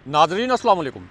नाजरीन अस्सलाम वालेकुम।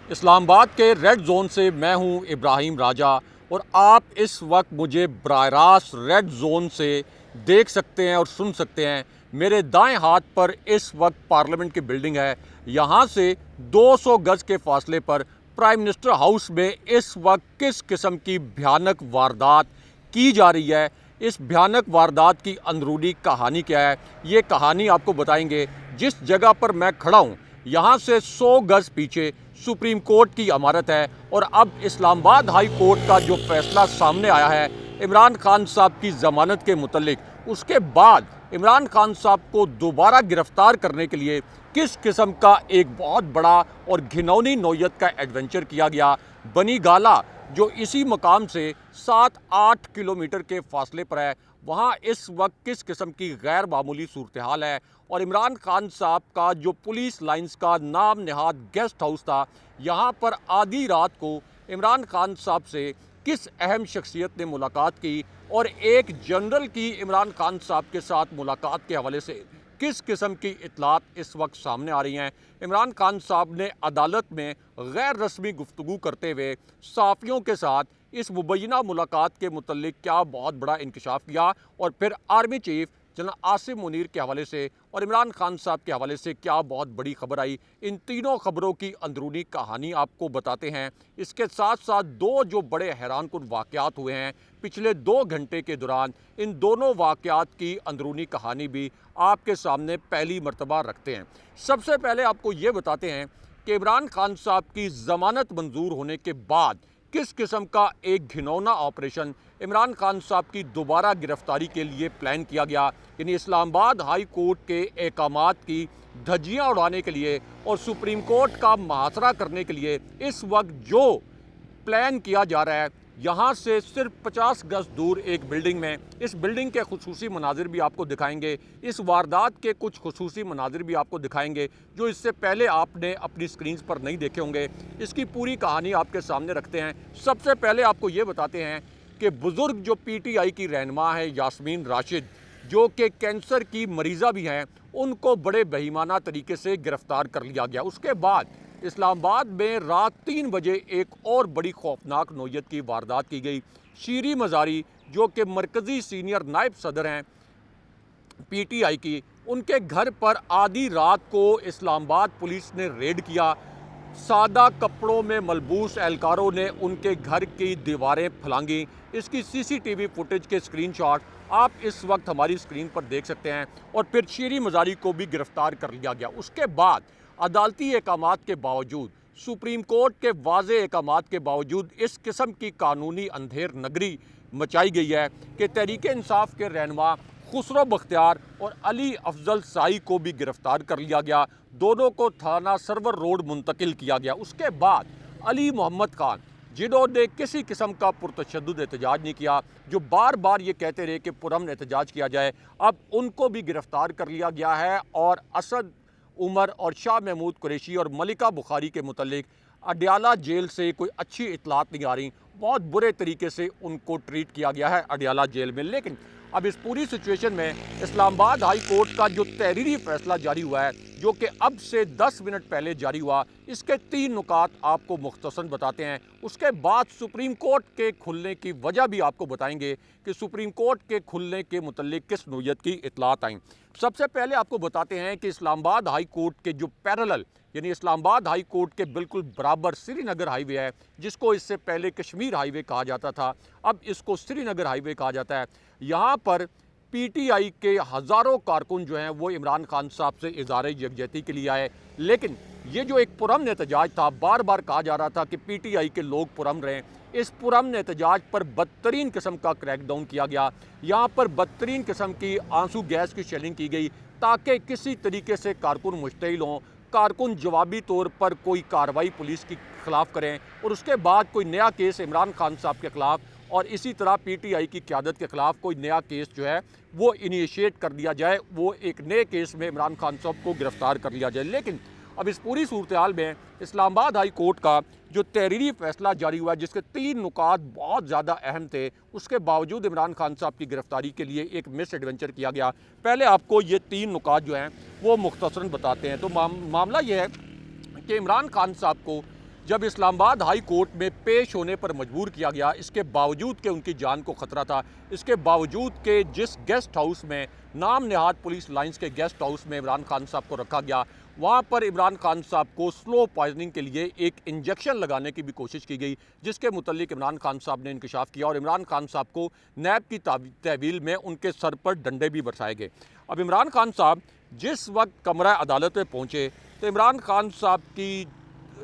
इस्लामाबाद के रेड जोन से मैं हूं इब्राहिम राजा और आप इस वक्त मुझे बराह रास्त रेड जोन से देख सकते हैं और सुन सकते हैं। मेरे दाएं हाथ पर इस वक्त पार्लियामेंट की बिल्डिंग है। यहाँ से 200 गज के फासले पर प्राइम मिनिस्टर हाउस में इस वक्त किस किस्म की भयानक वारदात की जा रही है, इस भयानक वारदात की अंदरूनी कहानी क्या है, ये कहानी आपको बताएंगे। जिस जगह पर मैं खड़ा हूँ यहाँ से 100 गज पीछे सुप्रीम कोर्ट की इमारत है और अब इस्लामाबाद हाई कोर्ट का जो फैसला सामने आया है इमरान खान साहब की ज़मानत के मुतल्लिक, उसके बाद इमरान खान साहब को दोबारा गिरफ्तार करने के लिए किस किस्म का एक बहुत बड़ा और घिनौनी नौयत का एडवेंचर किया गया। बनी गाला जो इसी मकाम से 7-8 किलोमीटर के फासले पर है, वहाँ इस वक्त किस किस्म की गैर मामूली सूरत हाल है। और इमरान खान साहब का जो पुलिस लाइंस का नाम नहाद गेस्ट हाउस था, यहाँ पर आधी रात को इमरान खान साहब से किस अहम शख्सियत ने मुलाकात की और एक जनरल की इमरान खान साहब के साथ मुलाकात के हवाले से किस किस्म की इतलात इस वक्त सामने आ रही हैं। इमरान खान साहब ने अदालत में गैर रस्मी गुफ्तगू करते हुए सहाफ़ियों के साथ इस मुबैना मुलाकात के मुतल्लिक क्या बहुत बड़ा इंकशाफ किया और फिर आर्मी चीफ जनाब आसिम मुनीर के हवाले से और इमरान खान साहब के हवाले से क्या बहुत बड़ी खबर आई। इन तीनों खबरों की अंदरूनी कहानी आपको बताते हैं। इसके साथ साथ दो जो बड़े हैरानकुन वाक़यात हुए हैं पिछले 2 घंटे के दौरान, इन दोनों वाक़यात की अंदरूनी कहानी भी आपके सामने पहली मर्तबा रखते हैं। सबसे पहले आपको ये बताते हैं कि इमरान खान साहब की ज़मानत मंजूर होने के बाद किस किस्म का एक घिनौना ऑपरेशन इमरान खान साहब की दोबारा गिरफ्तारी के लिए प्लान किया गया। यानी इस्लामाबाद हाई कोर्ट के अहकामात की धज्जियां उड़ाने के लिए और सुप्रीम कोर्ट का मुहासरा करने के लिए इस वक्त जो प्लान किया जा रहा है, यहाँ से सिर्फ 50 गज दूर एक बिल्डिंग में, इस बिल्डिंग के खुसूसी मनाजिर भी आपको दिखाएंगे, इस वारदात के कुछ खुसूसी मनाजिर भी आपको दिखाएंगे जो इससे पहले आपने अपनी स्क्रीन पर नहीं देखे होंगे। इसकी पूरी कहानी आपके सामने रखते हैं। सबसे पहले आपको ये बताते हैं कि बुज़ुर्ग जो PTI की रहनुमा है यास्मीन राशिद, जो कि कैंसर की मरीज़ा भी हैं, उनको बड़े बेईमाना तरीके से गिरफ़्तार कर लिया गया। उसके बाद इस्लामाबाद में रात 3 बजे एक और बड़ी खौफनाक नौयत की वारदात की गई। शीरी मज़ारी जो कि मरकज़ी सीनियर नायब सदर हैं PTI की, उनके घर पर आधी रात को इस्लामाबाद पुलिस ने रेड किया। सादा कपड़ों में मलबूस एहलकारों ने उनके घर की दीवारें फलांगी। इसकी CCTV फुटेज के स्क्रीनशॉट आप इस वक्त हमारी स्क्रीन पर देख सकते हैं। और फिर शीरी मज़ारी को भी गिरफ्तार कर लिया गया। उसके बाद अदालती अहकामात के बावजूद, सुप्रीम कोर्ट के वाज़े अहकामात के बावजूद इस किस्म की कानूनी अंधेर नगरी मचाई गई है कि तहरीक इंसाफ के रहनुमा खुसरो बख्तियार और अली अफजल साई को भी गिरफ्तार कर लिया गया। दोनों को थाना सरवर रोड मुंतकिल किया गया। उसके बाद अली मोहम्मद खान, जिन्होंने किसी किस्म का पुरतशद्दुद एहतजाज नहीं किया, जो बार बार ये कहते रहे कि पुरअमन एहतजाज किया जाए, अब उनको भी गिरफ्तार कर लिया गया है। और असद उमर और शाह महमूद कुरैशी और मलिका बुखारी के मुतल्लिक अडयाला जेल से कोई अच्छी इतलात नहीं आ रही। बहुत बुरे तरीके से उनको ट्रीट किया गया है अडयाला जेल में। लेकिन अब इस पूरी सिचुएशन में इस्लामाबाद हाई कोर्ट का जो तहरीरी फैसला जारी हुआ है, जो कि अब से 10 मिनट पहले जारी हुआ, इसके 3 नुकात आपको मुख्तसर बताते हैं। उसके बाद सुप्रीम कोर्ट के खुलने की वजह भी आपको बताएंगे कि सुप्रीम कोर्ट के खुलने के मुतल्लिक किस नौयत की इतलात आई। सबसे पहले आपको बताते हैं कि इस्लामाबाद हाई कोर्ट के जो पैरेलल, यानी इस्लामाबाद हाई कोर्ट के बिल्कुल बराबर श्रीनगर हाईवे है, जिसको इससे पहले कश्मीर हाईवे कहा जाता था, अब इसको श्रीनगर हाईवे कहा जाता है। यहाँ पर PTI के हज़ारों कारकुन जो हैं वो इमरान खान साहब से इज़हार यकजहती के लिए आए। लेकिन ये जो एक पुरअमन एहतजाज था, बार बार कहा जा रहा था कि PTI के लोग पुरअमन रहें, इस पुरअमन एहतजाज पर बदतरीन किस्म का क्रैकडाउन किया गया। यहाँ पर बदतरीन किस्म की आंसू गैस की शेलिंग की गई ताकि किसी तरीके से कारकुन मुश्तइल हों, कारकुन जवाबी तौर पर कोई कार्रवाई पुलिस के खिलाफ करें और उसके बाद कोई नया केस इमरान खान साहब के खिलाफ और इसी तरह PTI की क़यादत के खिलाफ कोई नया केस जो है वो इनिशिएट कर दिया जाए, वो एक नए केस में इमरान खान साहब को गिरफ्तार कर लिया जाए। लेकिन अब इस पूरी सूरत हाल में इस्लामाबाद हाई कोर्ट का जो तहरीरी फैसला जारी हुआ है, जिसके 3 नुकात बहुत ज़्यादा अहम थे, उसके बावजूद इमरान खान साहब की गिरफ्तारी के लिए एक मिस एडवेंचर किया गया। पहले आपको ये 3 नुकात जो हैं वो मुख्तसरन बताते हैं। तो मामला ये है कि इमरान खान साहब को जब इस्लामाबाद हाई कोर्ट में पेश होने पर मजबूर किया गया, इसके बावजूद कि उनकी जान को ख़तरा था, इसके बावजूद कि जिस गेस्ट हाउस में नाम नहाद पुलिस लाइंस के गेस्ट हाउस में इमरान खान साहब को रखा गया, वहाँ पर इमरान खान साहब को स्लो पॉइजनिंग के लिए एक इंजेक्शन लगाने की भी कोशिश की गई, जिसके मुतल्लिक इमरान खान साहब ने इंकशाफ किया और इमरान खान साहब को नैब की तहवील में उनके सर पर डंडे भी बरसाए गए। अब इमरान खान साहब जिस वक्त कमरा अदालत में पहुँचे तो इमरान खान साहब की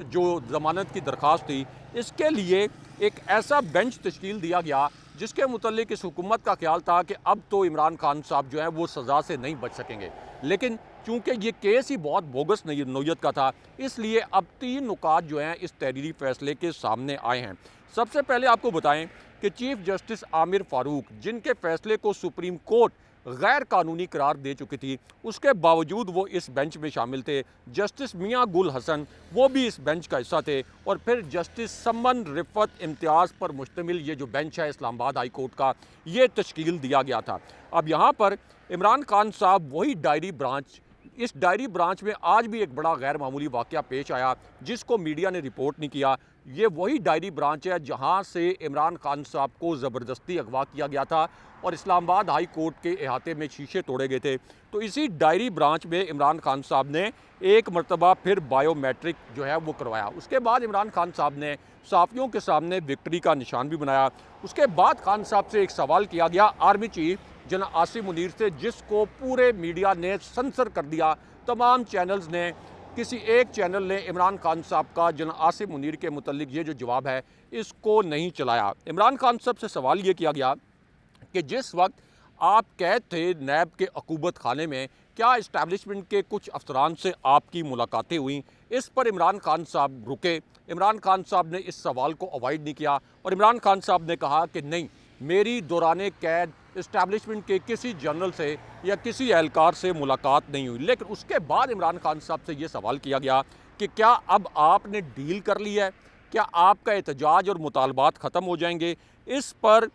जो ज़मानत की दरख्वास्त थी, इसके लिए एक ऐसा बेंच तश्कील दिया गया जिसके मुतल्लिक इस हुकूमत का ख्याल था कि अब तो इमरान खान साहब जो है वो सज़ा से नहीं बच सकेंगे। लेकिन चूँकि ये केस ही बहुत बोगस नौयत का था, इसलिए अब 3 नुकात जो हैं इस तहरीरी फ़ैसले के सामने आए हैं। सबसे पहले आपको बताएं कि चीफ़ जस्टिस आमिर फ़ारूक, जिनके फ़ैसले को सुप्रीम कोर्ट गैर कानूनी करार दे चुकी थी, उसके बावजूद वो इस बेंच में शामिल थे। जस्टिस मियां गुल हसन वो भी इस बेंच का हिस्सा थे और फिर जस्टिस समन रिफत इम्तियाज़ पर मुश्तमिल ये जो बेंच है इस्लामाबाद हाई कोर्ट का, ये तश्कील दिया गया था। अब यहाँ पर इमरान खान साहब वही डायरी ब्रांच, इस डायरी ब्रांच में आज भी एक बड़ा गैर मामूली वाक़या पेश आया जिसको मीडिया ने रिपोर्ट नहीं किया। ये वही डायरी ब्रांच है जहां से इमरान खान साहब को ज़बरदस्ती अगवा किया गया था और इस्लामाबाद हाई कोर्ट के अहाते में शीशे तोड़े गए थे। तो इसी डायरी ब्रांच में इमरान खान साहब ने एक मरतबा फिर बायोमेट्रिक जो है वो करवाया। उसके बाद इमरान खान साहब ने सहाफ़ियों के सामने विक्ट्री का निशान भी बनाया। उसके बाद खान साहब से एक सवाल किया गया आर्मी चीफ जनाब आसिम मुनीर से, जिसको पूरे मीडिया ने सेंसर कर दिया। तमाम चैनल्स ने, किसी एक चैनल ने इमरान खान साहब का जनाब आसिम मुनीर के मुतल्लिक ये जो जवाब है इसको नहीं चलाया। इमरान खान साहब से सवाल ये किया गया कि जिस वक्त आप कैद थे नैब के अकूबत खाने में, क्या इस्टेब्लिशमेंट के कुछ अफसरान से आपकी मुलाकातें हुई? इस पर इमरान खान साहब रुके। इमरान खान साहब ने इस सवाल को अवॉइड नहीं किया और इमरान खान साहब ने कहा कि नहीं, मेरी दौरान कैद इस्टेब्लिशमेंट के किसी जनरल से या किसी एहलकार से मुलाकात नहीं हुई। लेकिन उसके बाद इमरान खान साहब से ये सवाल किया गया कि क्या अब आपने डील कर ली है, क्या आपका एहतजाज और मुतालबात ख़त्म हो जाएंगे? इस पर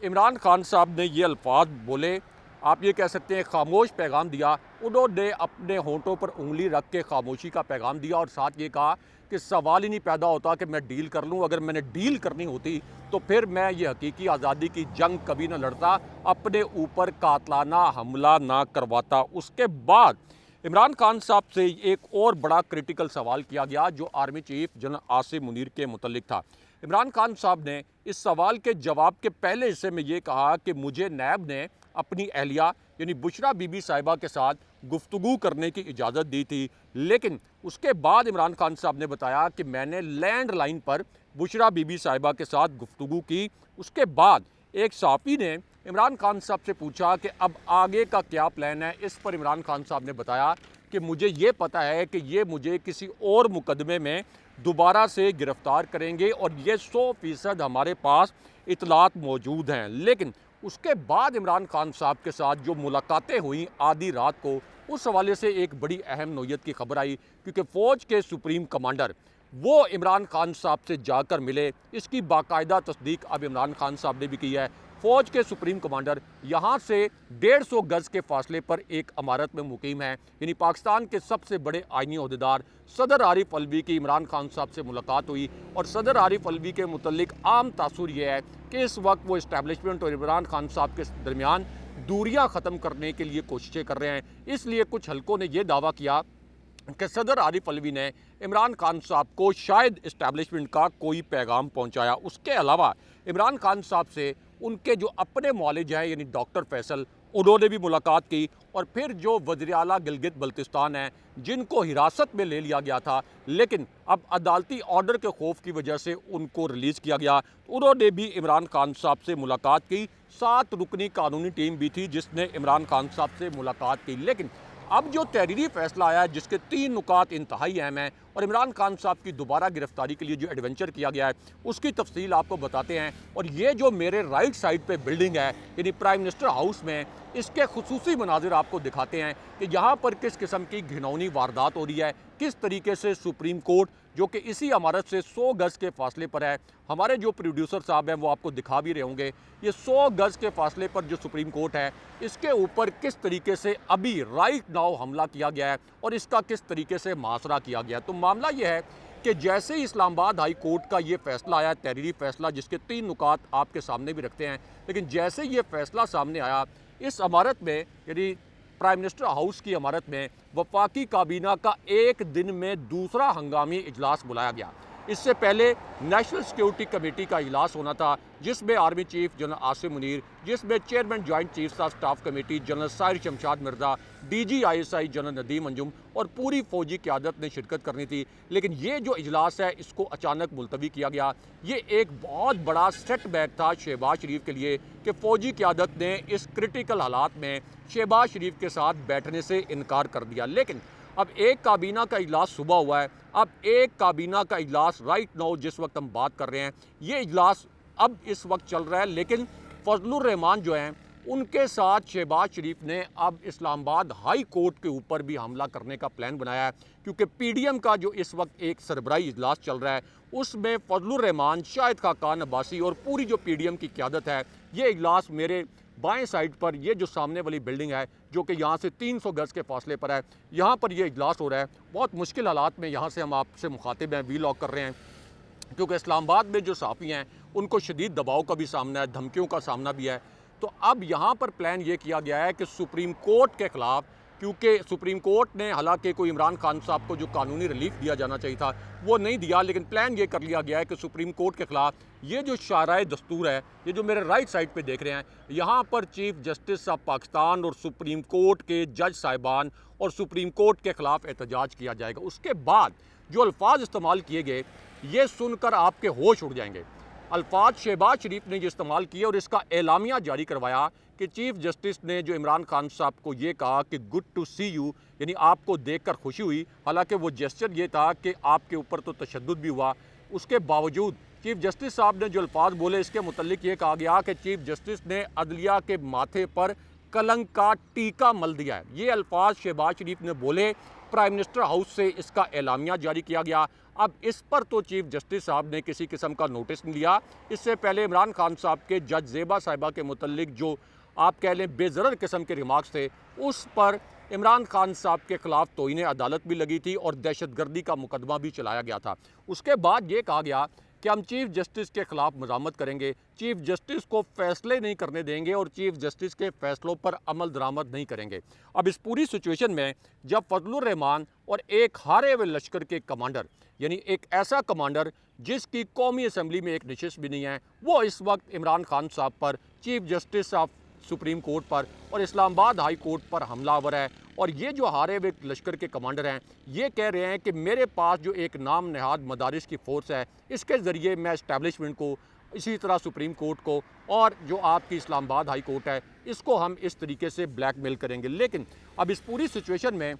इमरान खान साहब ने ये अल्फाज बोले, आप ये कह सकते हैं खामोश पैगाम दिया। उन्होंने अपने होंठों पर उंगली रख के खामोशी का पैगाम दिया और साथ ये कहा कि सवाल ही नहीं पैदा होता कि मैं डील कर लूँ। अगर मैंने डील करनी होती तो फिर मैं ये हकीकी आज़ादी की जंग कभी ना लड़ता, अपने ऊपर कातलाना हमला ना करवाता। उसके बाद इमरान खान साहब से एक और बड़ा क्रिटिकल सवाल किया गया जो army chief general Asim Munir के मुतल्लिक था। इमरान खान साहब ने इस सवाल के जवाब के पहले हिस्से में ये कहा कि मुझे नैब ने अपनी अहलिया यानी बुशरा बीबी साहिबा के साथ गुफ्तगू करने की इजाज़त दी थी। लेकिन उसके बाद इमरान खान साहब ने बताया कि मैंने लैंडलाइन पर बुशरा बीबी साहिबा के साथ गुफ्तगू की। उसके बाद एक सहाफ़ी ने इमरान खान साहब से पूछा कि अब आगे का क्या प्लान है। इस पर इमरान खान साहब ने बताया कि मुझे ये पता है कि ये मुझे किसी और मुकदमे में दोबारा से गिरफ़्तार करेंगे और ये 100% हमारे पास इतलात मौजूद हैं। लेकिन उसके बाद इमरान खान साहब के साथ जो मुलाकातें हुई आधी रात को, उस हवाले से एक बड़ी अहम नौयत की खबर आई, क्योंकि फ़ौज के सुप्रीम कमांडर वो इमरान खान साहब से जाकर मिले। इसकी बाकायदा तस्दीक अब इमरान खान साहब ने भी की है। फ़ौज के सुप्रीम कमांडर यहाँ से 150 गज़ के फासले पर एक इमारत में मुकीम है। यानी पाकिस्तान के सबसे बड़े आइनी ओहदेदार सदर आरिफ अलवी की इमरान खान साहब से मुलाकात हुई और सदर आरिफ अलवी के मुतल्लिक आम तासुर ये है कि इस वक्त वो इस्टेब्लिशमेंट और इमरान खान साहब के दरमियान दूरियाँ ख़त्म करने के लिए कोशिशें कर रहे हैं। इसलिए कुछ हलकों ने यह दावा किया कि सदर आरिफ अलवी ने इमरान खान साहब को शायद इस्टेब्लिशमेंट का कोई पैगाम पहुंचाया। उसके अलावा इमरान खान साहब से उनके जो अपने मौलिज हैं यानी डॉक्टर फैसल, उन्होंने भी मुलाकात की और फिर जो वज़ीर आला गिलगित बल्तिस्तान हैं जिनको हिरासत में ले लिया गया था लेकिन अब अदालती ऑर्डर के खौफ की वजह से उनको रिलीज़ किया गया, उन्होंने भी इमरान खान साहब से मुलाकात की। 7 रुकनी कानूनी टीम भी थी जिसने इमरान खान साहब से मुलाकात की। लेकिन अब जो तहरीरी फैसला आया है जिसके 3 नुकात इंतहाई अहम हैं और इमरान खान साहब की दोबारा गिरफ्तारी के लिए जो एडवेंचर किया गया है उसकी तफसील आपको बताते हैं। और ये जो मेरे राइट साइड पे बिल्डिंग है यानी प्राइम मिनिस्टर हाउस में, इसके खुसूसी मनाजिर आपको दिखाते हैं कि यहाँ पर किस किस्म की घिनौनी वारदात हो रही है, किस तरीके से सुप्रीम कोर्ट जो कि इसी इमारत से 100 गज़ के फासले पर है। हमारे जो प्रोड्यूसर साहब हैं वो आपको दिखा भी रहे होंगे, ये 100 गज़ के फासले पर जो सुप्रीम कोर्ट है, इसके ऊपर किस तरीके से अभी राइट नाउ हमला किया गया है और इसका किस तरीके से मुहासरा किया गया है। तो मामला ये है कि जैसे ही इस्लामाबाद हाई कोर्ट का ये फैसला आया, तहरीरी फैसला, जिसके 3 नुकात आपके सामने भी रखते हैं, लेकिन जैसे ये फैसला सामने आया, इस इमारत में यानी प्राइम मिनिस्टर हाउस की इमारत में वफाकी काबीना का एक दिन में दूसरा हंगामी इजलास बुलाया गया। इससे पहले नेशनल सिक्योरिटी कमेटी का इजलास होना था, जिसमें army chief general Asim Munir, जिसमें chairman joint chiefs of staff committee general Sahir Shamshad Mirza, DG ISI general Nadeem Anjum और पूरी फौजी क़यादत ने शिरकत करनी थी। लेकिन ये जो इजलास है, इसको अचानक मुलतवी किया गया। ये एक बहुत बड़ा सेटबैक था शहबाज शरीफ के लिए कि फ़ौजी क़यादत ने इस क्रिटिकल हालात में शहबाज शरीफ के साथ बैठने से इनकार कर दिया। लेकिन अब एक काबीना का इजलास सुबह हुआ है, अब एक काबीना का इजलास राइट नाउ जिस वक्त हम बात कर रहे हैं, ये इजलास अब इस वक्त चल रहा है। लेकिन फजलुर रहमान जो हैं, उनके साथ शहबाज शरीफ ने अब इस्लामाबाद हाई कोर्ट के ऊपर भी हमला करने का प्लान बनाया है, क्योंकि PDM का जो इस वक्त एक सरबराही इजलास चल रहा है, उसमें फजलुर रहमान, शाहिद खाकान अब्बासी और पूरी जो PDM की क़यादत है, ये इजलास मेरे बाएं साइड पर ये जो सामने वाली बिल्डिंग है, जो कि यहाँ से 300 गज़ के फासले पर है, यहाँ पर ये इजलास हो रहा है। बहुत मुश्किल हालात में यहाँ से हम आपसे मुखातिब हैं, वीलॉग कर रहे हैं, क्योंकि इस्लामाबाद में जो सहाफ़ी हैं उनको शदीद दबाव का भी सामना है, धमकियों का सामना भी है। तो अब यहाँ पर प्लान ये किया गया है कि सुप्रीम कोर्ट के ख़िलाफ़, क्योंकि सुप्रीम कोर्ट ने हालांकि कोई इमरान खान साहब को जो कानूनी रिलीफ दिया जाना चाहिए था वो नहीं दिया, लेकिन प्लान ये कर लिया गया है कि सुप्रीम कोर्ट के ख़िलाफ़ ये जो शाराए दस्तूर है, ये जो मेरे राइट साइड पे देख रहे हैं, यहाँ पर चीफ जस्टिस ऑफ पाकिस्तान और सुप्रीम कोर्ट के जज साहिबान और सुप्रीम कोर्ट के ख़िलाफ़ एहतजाज किया जाएगा। उसके बाद जो अल्फाज इस्तेमाल किए गए, ये सुनकर आपके होश उड़ जाएंगे। अल्फाज शहबाज शरीफ ने जो इस्तेमाल किए और इसका एलामिया जारी करवाया कि चीफ जस्टिस ने जो इमरान खान साहब को ये कहा कि गुड टू सी यू, यानी आपको देखकर खुशी हुई। हालांकि वो जेस्चर ये था कि आपके ऊपर तो तशद्दुद भी हुआ। उसके बावजूद चीफ जस्टिस साहब ने जो अल्फाज बोले, इसके मुतल्लिक ये कहा गया कि चीफ जस्टिस ने अदलिया के माथे पर कलंक का टीका मल दिया है। ये अल्फाज शहबाज शरीफ ने बोले, प्राइम मिनिस्टर हाउस से इसका एलामिया जारी किया गया। अब इस पर तो चीफ जस्टिस साहब ने किसी किस्म का नोटिस नहीं लिया। इससे पहले इमरान खान साहब के जज ज़ेबा साहिबा के मुतल्लिक जो आप कह लें बेज़रर किस्म के रिमार्क्स थे, उस पर इमरान खान साहब के ख़िलाफ़ तौहीन अदालत भी लगी थी और दहशतगर्दी का मुकदमा भी चलाया गया था। उसके बाद ये कहा गया कि हम चीफ जस्टिस के ख़िलाफ़ मज़ामत करेंगे, चीफ जस्टिस को फ़ैसले नहीं करने देंगे और चीफ जस्टिस के फ़ैसलों पर अमल दरामद नहीं करेंगे। अब इस पूरी सिचुएशन में जब फजलुर रहमान और एक हारे हुए लश्कर के कमांडर, यानी एक ऐसा कमांडर जिसकी कौमी असम्बली में एक नशिस्त भी नहीं है, वो इस वक्त इमरान खान साहब पर, chief justice of supreme court पर और इस्लामाबाद हाई कोर्ट पर हमलावर है। और ये जो हारे हुए लश्कर के कमांडर हैं, ये कह रहे हैं कि मेरे पास जो एक नाम नहाद मदारिस की फ़ोर्स है, इसके ज़रिए मैं इस्टेब्लिशमेंट को, इसी तरह सुप्रीम कोर्ट को और जो आपकी इस्लामाबाद हाई कोर्ट है, इसको हम इस तरीके से ब्लैकमेल करेंगे। लेकिन अब इस पूरी सिचुएशन में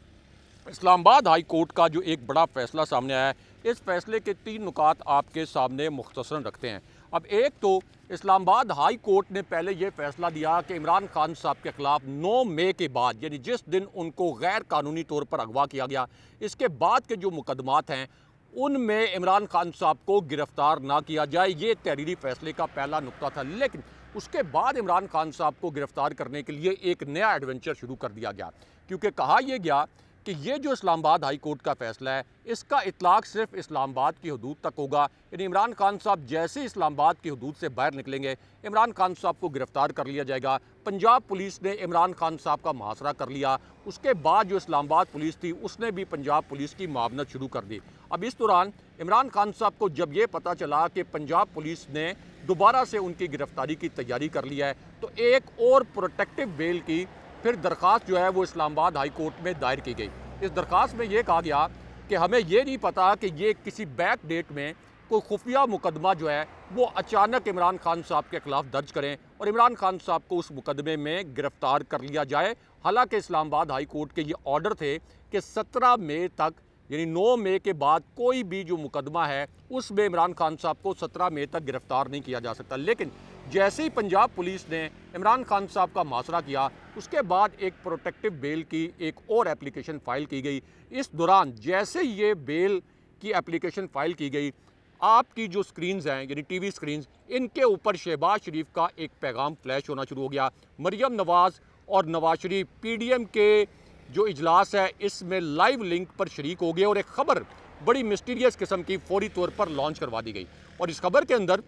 इस्लामाबाद हाई कोर्ट का जो एक बड़ा फ़ैसला सामने आया है, इस फैसले के 3 नुकात आपके सामने मुख्तसरन रखते हैं। अब एक तो इस्लामाबाद हाई कोर्ट ने पहले ये फ़ैसला दिया कि इमरान खान साहब के ख़िलाफ़ 9 मई के बाद, यानी जिस दिन उनको गैर कानूनी तौर पर अगवा किया गया, इसके बाद के जो मुकदमात हैं उनमें इमरान खान साहब को गिरफ़्तार ना किया जाए। ये तहरीरी फ़ैसले का पहला नुक्ता था। लेकिन उसके बाद इमरान खान साहब को गिरफ़्तार करने के लिए एक नया एडवेंचर शुरू कर दिया गया, क्योंकि कहा यह गया कि ये जो इस्लामाबाद हाई कोर्ट का फ़ैसला है, इसका इतलाक़ सिर्फ इस्लामाबाद की हदूद तक होगा। यानी इमरान खान साहब जैसे इस्लामाबाद की हदूद से बाहर निकलेंगे, इमरान खान साहब को गिरफ़्तार कर लिया जाएगा। पंजाब पुलिस ने इमरान खान साहब का मुहासरा कर लिया। उसके बाद जो इस्लामाबाद पुलिस थी, उसने भी पंजाब पुलिस की मुआवनत शुरू कर दी। अब इस दौरान इमरान खान साहब को जब ये पता चला कि पंजाब पुलिस ने दोबारा से उनकी गिरफ़्तारी की तैयारी कर ली है, तो एक और प्रोटेक्टिव बेल की फिर दरख्वास्त जो है वो इस्लामाबाद हाई कोर्ट में दायर की गई। इस दरख्वास्त में ये कहा गया कि हमें ये नहीं पता कि ये किसी बैक डेट में कोई खुफिया मुकदमा जो है वो अचानक इमरान खान साहब के ख़िलाफ़ दर्ज करें और इमरान खान साहब को उस मुकदमे में गिरफ़्तार कर लिया जाए। हालांकि इस्लामाबाद हाई कोर्ट के ये ऑर्डर थे कि 17 मई तक, यानी 9 मई के बाद कोई भी जो मुकदमा है उसमें इमरान खान साहब को 17 मई तक गिरफ़्तार नहीं किया जा सकता। लेकिन जैसे ही पंजाब पुलिस ने इमरान खान साहब का मुहासरा किया, उसके बाद एक प्रोटेक्टिव बेल की एक और एप्लीकेशन फ़ाइल की गई। इस दौरान जैसे ये बेल की एप्लीकेशन फ़ाइल की गई, आपकी जो स्क्रीन्स हैं यानी टीवी स्क्रीन्स, इनके ऊपर शहबाज शरीफ का एक पैगाम फ्लैश होना शुरू हो गया। मरियम नवाज़ और नवाज शरीफ पीडीएम के जो इजलास है इसमें लाइव लिंक पर शरीक हो गए और एक ख़बर बड़ी मिस्टीरियस किस्म की फौरी तौर पर लॉन्च करवा दी गई। और इस खबर के अंदर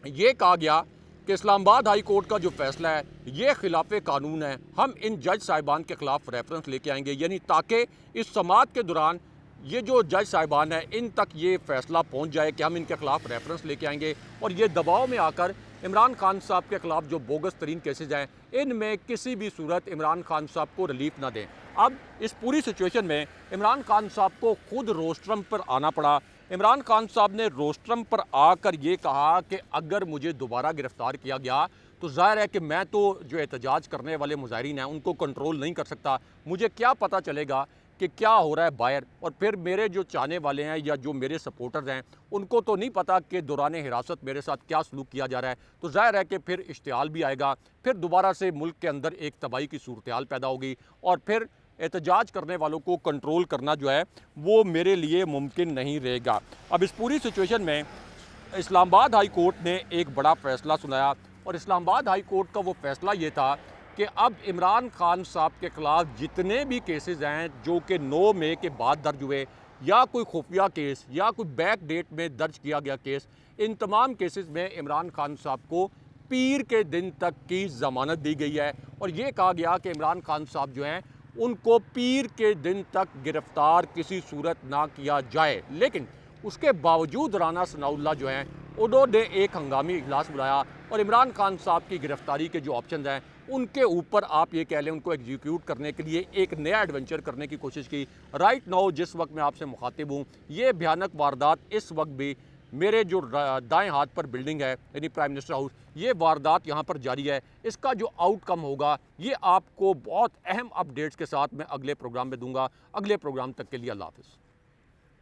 ये कहा गया कि इस्लामाबाद हाई कोर्ट का जो फैसला है ये खिलाफ कानून है, हम इन जज साहिबान के ख़िलाफ़ रेफरेंस लेके आएंगे, यानी ताकि इस समाअत के दौरान ये जो जज साहिबान हैं इन तक ये फ़ैसला पहुंच जाए कि हम इनके ख़िलाफ़ रेफरेंस लेके आएंगे और ये दबाव में आकर इमरान खान साहब के ख़िलाफ़ जो बोगस तरीन केसेज हैं इनमें किसी भी सूरत इमरान खान साहब को रिलीफ ना दें। अब इस पूरी सिचुएशन में इमरान खान साहब को खुद रोस्ट्रम पर आना पड़ा। इमरान खान साहब ने रोस्ट्रम पर आकर ये कहा कि अगर मुझे दोबारा गिरफ़्तार किया गया तो ज़ाहिर है कि मैं तो जो एहतजाज करने वाले मुजाहिरीन हैं उनको कंट्रोल नहीं कर सकता, मुझे क्या पता चलेगा कि क्या हो रहा है बाहर, और फिर मेरे जो चाहने वाले हैं या जो मेरे सपोर्टर्स हैं उनको तो नहीं पता कि दौरान हिरासत मेरे साथ क्या सलूक किया जा रहा है। तो ज़ाहिर है कि फिर इश्तिहाल भी आएगा, फिर दोबारा से मुल्क के अंदर एक तबाही की सूरत हाल पैदा होगी और फिर एहतजाज करने वालों को कंट्रोल करना जो है वो मेरे लिए मुमकिन नहीं रहेगा। अब इस पूरी सिचुएशन में इस्लामाबाद हाई कोर्ट ने एक बड़ा फ़ैसला सुनाया और इस्लामाबाद हाई कोर्ट का वो फ़ैसला ये था कि अब इमरान खान साहब के ख़िलाफ़ जितने भी केसेस हैं जो कि 9 मई के बाद दर्ज हुए या कोई खुफिया केस या कोई बैक डेट में दर्ज किया गया केस, इन तमाम केसेस में इमरान खान साहब को पीर के दिन तक की ज़मानत दी गई है और ये कहा गया कि इमरान खान साहब जो हैं उनको पीर के दिन तक गिरफ़्तार किसी सूरत ना किया जाए। लेकिन उसके बावजूद राना सनाउल्लाह जो हैं उन्होंने एक हंगामी इजलास बुलाया और इमरान खान साहब की गिरफ़्तारी के जो ऑप्शन हैं उनके ऊपर आप ये कह लें उनको एग्जीक्यूट करने के लिए एक नया एडवेंचर करने की कोशिश की। राइट नाउ जिस वक्त मैं आपसे मुखातिब हूँ ये भयानक वारदात इस वक्त भी मेरे जो दाएं हाथ पर बिल्डिंग है यानी प्राइम मिनिस्टर हाउस, ये वारदात यहाँ पर जारी है। इसका जो आउटकम होगा ये आपको बहुत अहम अपडेट्स के साथ मैं अगले प्रोग्राम में दूंगा। अगले प्रोग्राम तक के लिए अल्लाह हाफ़िज़।